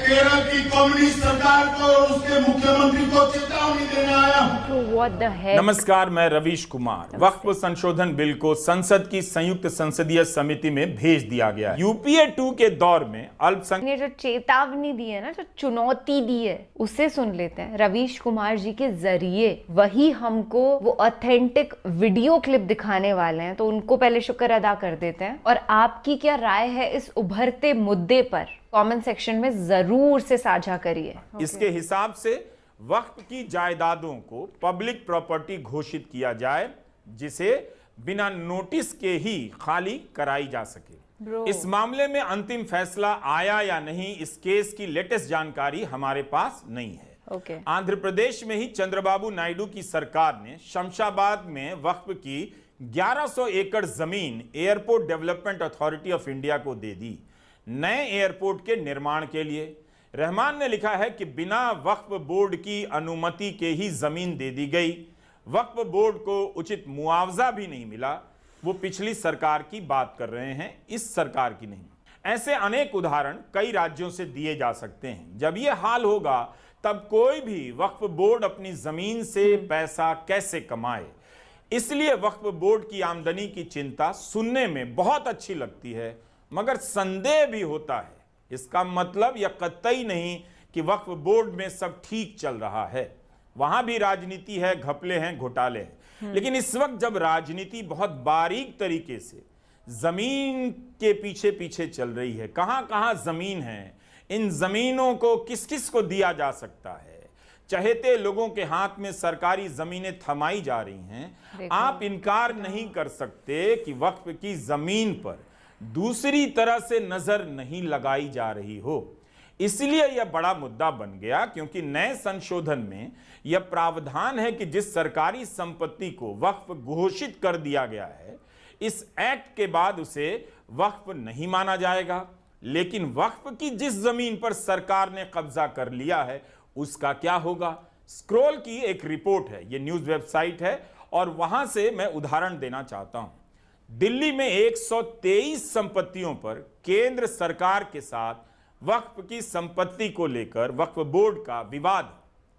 केरल की कम्युनिस्ट सरकार को और उसके मुख्यमंत्री को चेतावनी देने आया हूं। What the heck? नमस्कार, मैं रवीश कुमार। वक्फ संशोधन बिल को संसद की संयुक्त संसदीय समिति में भेज दिया गया है। यूपीए 2 के दौर में अल्पसंख्यक ने जो चेतावनी दी है ना, जो चुनौती दी है, उसे सुन लेते हैं। रवीश कुमार जी के जरिए वही हमको वो ऑथेंटिक वीडियो क्लिप दिखाने वाले हैं, तो उनको पहले शुक्र अदा कर देते हैं। और आपकी क्या राय है इस उभरते मुद्दे पर, कमेंट सेक्शन में जरूर से साझा करिए। इसके हिसाब से वक्फ की जायदादों को पब्लिक प्रॉपर्टी घोषित किया जाए, जिसे बिना नोटिस के ही खाली कराई जा सके। इस मामले में अंतिम फैसला आया या नहीं, इस केस की लेटेस्ट जानकारी हमारे पास नहीं है। आंध्र प्रदेश में ही चंद्रबाबू नायडू की सरकार ने शमशाबाद में वक्फ की 1100 एकड़ जमीन airport development authority of India को दे दी, नए एयरपोर्ट के निर्माण के लिए। रहमान ने लिखा है कि बिना वक्फ बोर्ड की अनुमति के ही जमीन दे दी गई। वक्फ बोर्ड को उचित मुआवजा भी नहीं मिला। वो पिछली सरकार की बात कर रहे हैं, इस सरकार की नहीं। ऐसे अनेक उदाहरण कई राज्यों से दिए जा सकते हैं। जब ये हाल होगा तब कोई भी वक्फ बोर्ड अपनी जमीन से पैसा कैसे कमाए। इसलिए वक्फ बोर्ड की आमदनी की चिंता सुनने में बहुत अच्छी लगती है, मगर संदेह भी होता है। इसका मतलब यह कतई नहीं कि वक्फ बोर्ड में सब ठीक चल रहा है। वहां भी राजनीति है, घपले हैं, घोटाले हैं। लेकिन इस वक्त जब राजनीति बहुत बारीक तरीके से जमीन के पीछे पीछे चल रही है, कहां कहां जमीन है, इन जमीनों को किस किस को दिया जा सकता है, चहेते लोगों के हाथ में सरकारी जमीनें थमाई जा रही हैं, आप इनकार नहीं कर सकते कि वक्फ की जमीन पर दूसरी तरह से नजर नहीं लगाई जा रही हो। इसलिए यह बड़ा मुद्दा बन गया, क्योंकि नए संशोधन में यह प्रावधान है कि जिस सरकारी संपत्ति को वक्फ घोषित कर दिया गया है, इस एक्ट के बाद उसे वक्फ नहीं माना जाएगा। लेकिन वक्फ की जिस जमीन पर सरकार ने कब्जा कर लिया है, उसका क्या होगा। स्क्रॉल की एक रिपोर्ट है, यह न्यूज वेबसाइट है, और वहां से मैं उदाहरण देना चाहता हूं। दिल्ली में 123 संपत्तियों पर केंद्र सरकार के साथ वक्फ की संपत्ति को लेकर वक्फ बोर्ड का विवाद।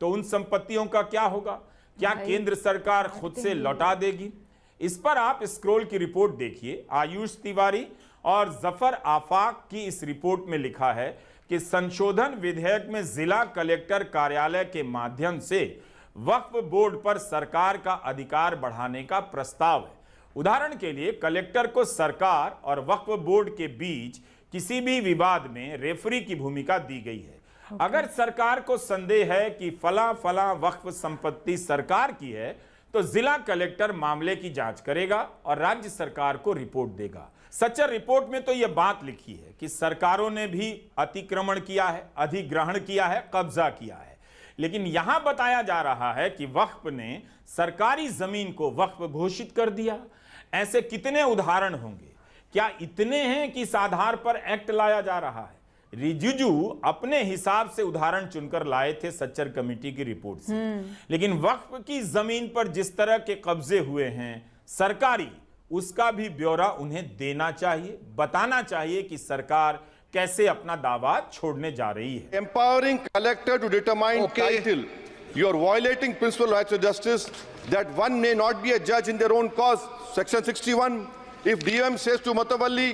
तो उन संपत्तियों का क्या होगा? क्या केंद्र सरकार खुद से लौटा देगी? इस पर आप स्क्रॉल की रिपोर्ट देखिए। आयुष तिवारी और जफर आफाक की इस रिपोर्ट में लिखा है कि संशोधन विधेयक में जिला कलेक्टर कार्यालय के माध्यम से वक्फ बोर्ड पर सरकार का अधिकार बढ़ाने का प्रस्ताव है। उदाहरण के लिए, कलेक्टर को सरकार और वक्फ बोर्ड के बीच किसी भी विवाद में रेफरी की भूमिका दी गई है। अगर सरकार को संदेह है कि फला फला वक्फ संपत्ति सरकार की है, तो जिला कलेक्टर मामले की जांच करेगा और राज्य सरकार को रिपोर्ट देगा। सच्चर रिपोर्ट में तो यह बात लिखी है कि सरकारों ने भी अतिक्रमण किया है, अधिग्रहण किया है, कब्जा किया है। लेकिन यहां बताया जा रहा है कि वक्फ ने सरकारी जमीन को वक्फ घोषित कर दिया। ऐसे कितने उदाहरण होंगे? क्या इतने हैं कि इस आधार पर एक्ट लाया जा रहा है? रिजिजू अपने हिसाब से उदाहरण चुनकर लाए थे सच्चर कमेटी की रिपोर्ट से। लेकिन वक्फ की जमीन पर जिस तरह के कब्जे हुए हैं सरकारी, उसका भी ब्यौरा उन्हें देना चाहिए, बताना चाहिए कि सरकार कैसे अपना दावा छोड़ने जा रही है। Empowering collector to determine title. You are violating principal rights of justice that one may not be a judge in their own cause. Section 61. If DOM says to Matavalli,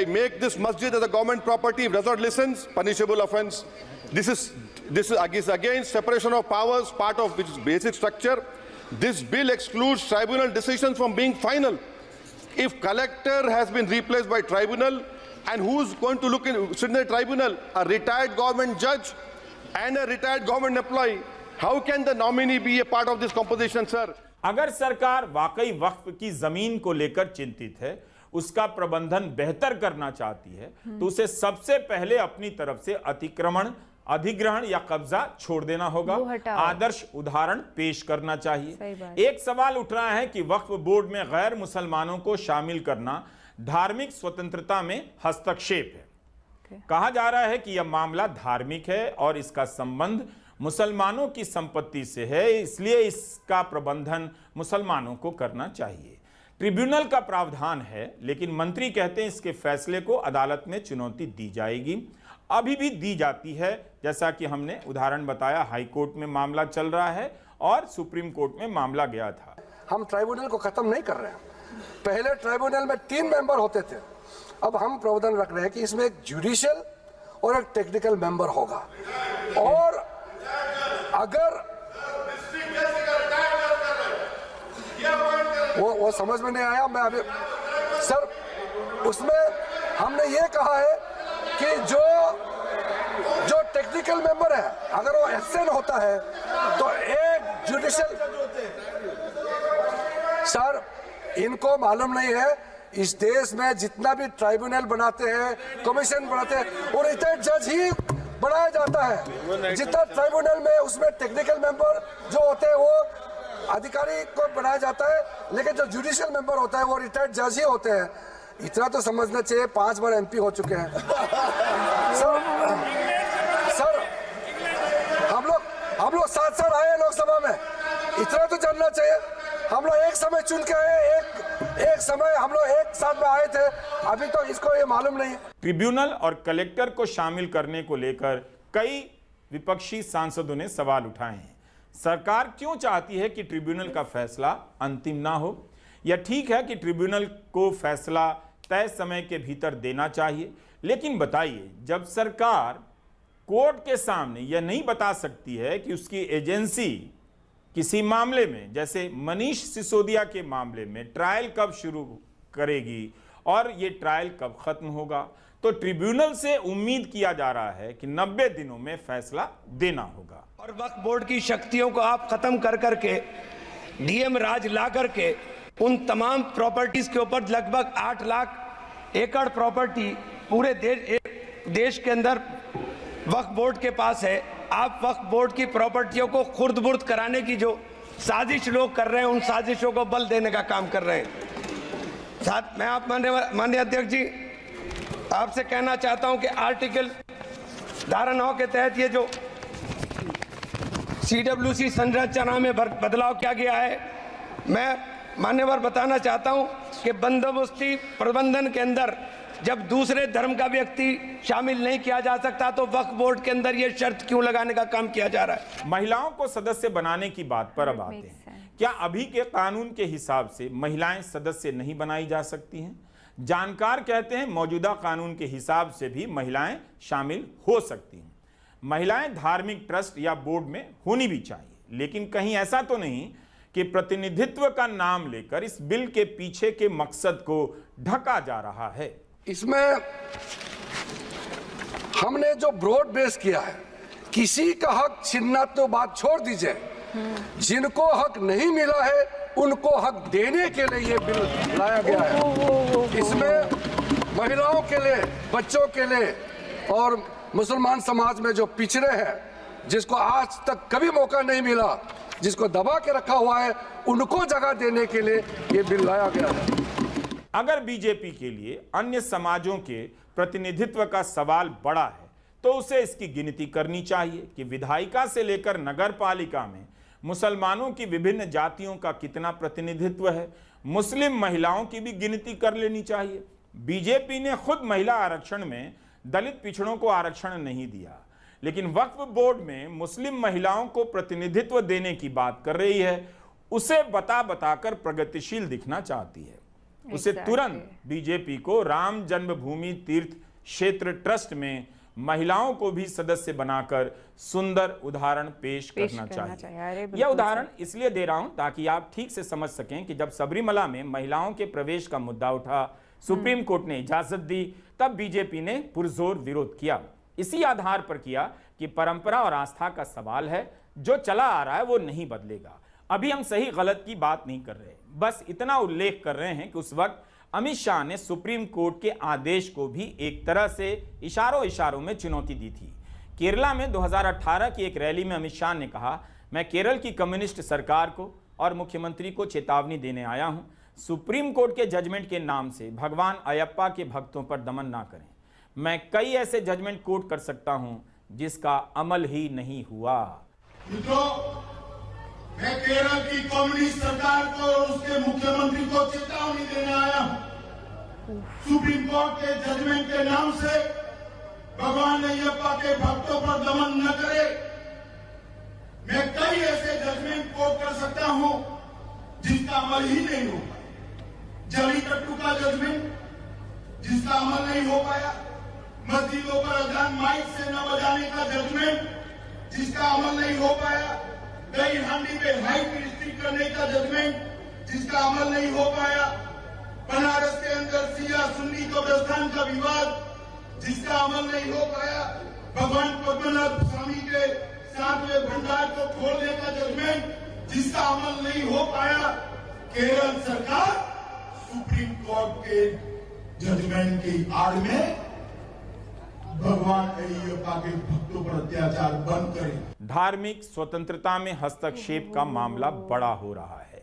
make this masjid as a government property, if does not listens, punishable offense. This is against separation of powers, part of which is basic structure. This bill excludes tribunal decisions from being final. If collector has been replaced by tribunal, and who's going to sit in the tribunal? A retired government judge and a retired government employee. How can the nominee be a part of this composition, sir? अगर सरकार वाकई वक्फ की जमीन को लेकर चिंतित है, उसका प्रबंधन बेहतर करना चाहती है, तो उसे सबसे पहले अपनी तरफ से अतिक्रमण, अधिग्रहण या कब्जा छोड़ देना होगा। आदर्श उदाहरण पेश करना चाहिए। एक सवाल उठ रहा है कि वक्फ बोर्ड में गैर मुसलमानों को शामिल करना धार्मिक स्वतंत्रता में हस्तक्षेप है। कहा जा रहा है कि यह मामला धार्मिक है और इसका संबंध मुसलमानों की संपत्ति से है, इसलिए इसका प्रबंधन मुसलमानों को करना चाहिए। ट्रिब्यूनल का प्रावधान है, लेकिन मंत्री कहते हैं इसके फैसले को अदालत में चुनौती दी जाएगी। अभी भी दी जाती है। जैसा कि हमने उदाहरण बताया, हाई कोर्ट में मामला चल रहा है और सुप्रीम कोर्ट में मामला गया था। हम ट्राइब्यूनल को खत्म नहीं कर रहे हैं। पहले ट्राइब्यूनल में 3 मेंबर होते थे, अब हम प्रावधान रख रहे हैं कि इसमें एक जुडिशियल और एक टेक्निकल मेंबर होगा। और अगर वो समझ में नहीं आया, मैं अभी सर उसमें हमने ये कहा है कि जो टेक्निकल मेंबर है अगर वो एब्सेंट होता है तो एक जुडिशियल, सर इनको मालूम नहीं है इस देश में जितना भी ट्राइब्यूनल बनाते हैं, कमीशन बनाते हैं, वो रिटायर्ड जज ही बनाया जाता है। जितना ट्राइब्यूनल में उसमें टेक्निकल मेंबर जो होते हैं वो अधिकारी को बनाया जाता है, लेकिन जो जुडिशियल मेंबर होता है वो रिटायर्ड जज ही होते हैं। इतना तो समझना चाहिए, 5 बार MP हो चुके हैं। सर हम लोग 7 साल आए लोकसभा में, इतना तो जानना चाहिए। हम लोग एक समय चुन के आए, एक समय हम लोग एक साथ में आए थे, अभी तो इसको ये मालूम नहीं है। ट्रिब्यूनल और कलेक्टर को शामिल करने को लेकर कई विपक्षी सांसदों ने सवाल उठाए हैं। सरकार क्यों चाहती है कि ट्रिब्यूनल का फैसला अंतिम ना हो? यह ठीक है कि ट्रिब्यूनल को फैसला तय समय के भीतर देना चाहिए, लेकिन बताइए, जब सरकार कोर्ट के सामने यह नहीं बता सकती है कि उसकी एजेंसी किसी मामले में, जैसे मनीष सिसोदिया के मामले में, ट्रायल कब शुरू करेगी और ये ट्रायल कब खत्म होगा, तो ट्रिब्यूनल से उम्मीद किया जा रहा है कि 90 दिनों में फैसला देना होगा। और वक्फ बोर्ड की शक्तियों को आप खत्म कर करके डीएम राज ला करके उन तमाम प्रॉपर्टीज के ऊपर लगभग 8 लाख एकड़ प्रॉपर्टी पूरे देश के अंदर वक्फ बोर्ड के पास है। आप वक्फ बोर्ड की प्रॉपर्टियों को खुर्द-बुर्द कराने की जो साजिश लोग कर रहे हैं, उन साजिशों को बल देने का काम कर रहे हैं। साथ मैं आप माननीय अध्यक्ष जी आपसे कहना चाहता हूं कि आर्टिकल धारा 9 के तहत ये जो CWC संरचना में बदलाव किया गया है, मैं मान्यवर बताना चाहता हूं कि बंदोबस्ती प्रबंधन के अंदर जब दूसरे धर्म का व्यक्ति शामिल नहीं किया जा सकता तो वक्फ बोर्ड के अंदर यह शर्त क्यों लगाने का काम किया जा रहा है? महिलाओं को सदस्य बनाने की बात पर अब आते हैं। क्या अभी के कानून के हिसाब से महिलाएं सदस्य नहीं बनाई जा सकती हैं? जानकार कहते हैं मौजूदा कानून के हिसाब से भी महिलाएं शामिल हो सकती हैं। महिलाएं धार्मिक ट्रस्ट या बोर्ड में होनी भी चाहिए, लेकिन कहीं ऐसा तो नहीं कि प्रतिनिधित्व का नाम लेकर इस बिल के पीछे के मकसद को ढका जा रहा है। इसमें हमने जो ब्रॉड बेस किया है, किसी का हक छीनना तो बात छोड़ दीजिए, जिनको हक नहीं मिला है उनको हक देने के लिए ये बिल लाया गया है। इसमें महिलाओं के लिए, बच्चों के लिए और मुसलमान समाज में जो पिछड़े हैं, जिसको आज तक कभी मौका नहीं मिला, जिसको दबा के रखा हुआ है, उनको जगह देने के लिए ये बिल लाया गया है। अगर बीजेपी के लिए अन्य समाजों के प्रतिनिधित्व का सवाल बड़ा है तो उसे इसकी गिनती करनी चाहिए कि विधायिका से लेकर नगर पालिका में मुसलमानों की विभिन्न जातियों का कितना प्रतिनिधित्व है। मुस्लिम महिलाओं की भी गिनती कर लेनी चाहिए। बीजेपी ने खुद महिला आरक्षण में दलित पिछड़ों को आरक्षण नहीं दिया, लेकिन वक्फ बोर्ड में मुस्लिम महिलाओं को प्रतिनिधित्व देने की बात कर रही है। उसे बताकर प्रगतिशील दिखना चाहती है। उसे तुरंत बीजेपी को राम जन्मभूमि तीर्थ क्षेत्र ट्रस्ट में महिलाओं को भी सदस्य बनाकर सुंदर उदाहरण पेश करना चाहिए। यह उदाहरण इसलिए दे रहा हूं ताकि आप ठीक से समझ सकें कि जब सबरीमला में महिलाओं के प्रवेश का मुद्दा उठा, सुप्रीम कोर्ट ने इजाजत दी, तब बीजेपी ने पुरजोर विरोध किया। इसी आधार पर किया कि परंपरा और आस्था का सवाल है, जो चला आ रहा है वो नहीं बदलेगा। अभी हम सही गलत की बात नहीं कर रहे, बस इतना उल्लेख कर रहे हैं कि उस वक्त अमित शाह ने सुप्रीम कोर्ट के आदेश को भी एक तरह से इशारों में चुनौती दी थी। केरला में 2018 की एक रैली में अमित शाह ने कहा, मैं केरल की कम्युनिस्ट सरकार को और मुख्यमंत्री को चेतावनी देने आया हूं, सुप्रीम कोर्ट के जजमेंट के नाम से भगवान अयप्पा के भक्तों पर दमन ना करें। मैं कई ऐसे जजमेंट कोट कर सकता हूं जिसका अमल ही नहीं हुआ। मैं केरल की कम्युनिस्ट सरकार को और उसके मुख्यमंत्री को चेतावनी देने आया हूं। सुप्रीम कोर्ट के जजमेंट के नाम से भगवान अय्यप्पा के भक्तों पर दमन न करे। मैं कई ऐसे जजमेंट कोट कर सकता हूं जिसका अमल ही नहीं हो पाया। जलीकट्टू का जजमेंट जिसका अमल नहीं हो पाया, मस्जिदों पर अजान माइक से न बजाने का जजमेंट जिसका अमल नहीं हो पाया, दही हांडी में हाइट रिस्ट्रिक्ट करने का जजमेंट जिसका अमल नहीं हो पाया, बनारस के अंदर शिया सुन्नी कब्रिस्तान का विवाद जिसका अमल नहीं हो पाया, भगवान पद्मनाभ स्वामी के 7वें भंडार को खोलने का जजमेंट जिसका अमल नहीं हो पाया। केरल सरकार सुप्रीम कोर्ट के जजमेंट की आड़ में भगवान अय्यप्पा के भक्तों पर अत्याचार बंद करे। धार्मिक स्वतंत्रता में हस्तक्षेप का मामला बड़ा हो रहा है।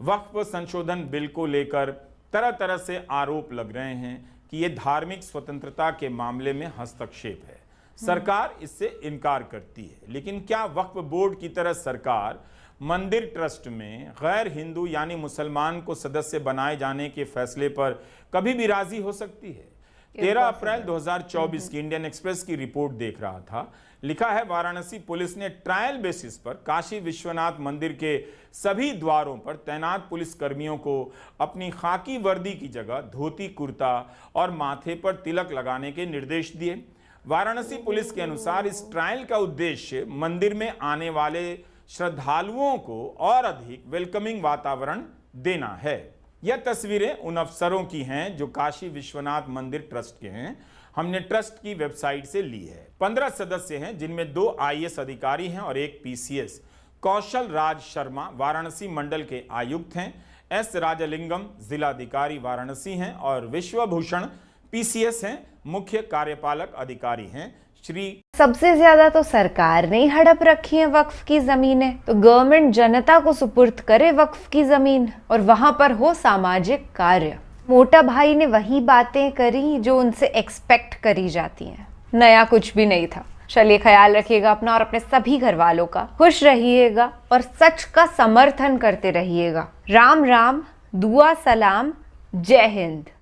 वक्फ संशोधन बिल को लेकर तरह तरह से आरोप लग रहे हैं कि यह धार्मिक स्वतंत्रता के मामले में हस्तक्षेप है। सरकार इससे इनकार करती है, लेकिन क्या वक्फ बोर्ड की तरह सरकार मंदिर ट्रस्ट में गैर हिंदू यानी मुसलमान को सदस्य बनाए जाने के फैसले पर कभी भी राजी हो सकती है? 13 अप्रैल 2024 की इंडियन एक्सप्रेस की रिपोर्ट देख रहा था। लिखा है, वाराणसी पुलिस ने ट्रायल बेसिस पर काशी विश्वनाथ मंदिर के सभी द्वारों पर तैनात पुलिस कर्मियों को अपनी खाकी वर्दी की जगह धोती कुर्ता और माथे पर तिलक लगाने के निर्देश दिए। वाराणसी पुलिस के अनुसार इस ट्रायल का उद्देश्य मंदिर में आने वाले श्रद्धालुओं को और अधिक वेलकमिंग वातावरण देना है। यह तस्वीरें उन अफसरों की हैं जो काशी विश्वनाथ मंदिर ट्रस्ट के हैं। हमने ट्रस्ट की वेबसाइट से ली है। 15 सदस्य हैं, जिनमें 2 IAS अधिकारी हैं और 1 PCS। कौशल राज शर्मा वाराणसी मंडल के आयुक्त हैं। S राजलिंगम जिलाधिकारी वाराणसी हैं और विश्वभूषण PCS हैं, मुख्य कार्यपालक अधिकारी हैं। सबसे ज्यादा तो सरकार ने हड़प रखी है वक्फ की जमीनें, तो गवर्नमेंट जनता को सुपुर्द करे वक्फ की जमीन और वहां पर हो सामाजिक कार्य। मोटा भाई ने वही बातें करी जो उनसे एक्सपेक्ट करी जाती हैं। नया कुछ भी नहीं था। चलिए, ख्याल रखिएगा अपना और अपने सभी घर वालों का। खुश रहिएगा और सच का समर्थन करते रहिएगा। राम राम, दुआ सलाम, जय हिंद।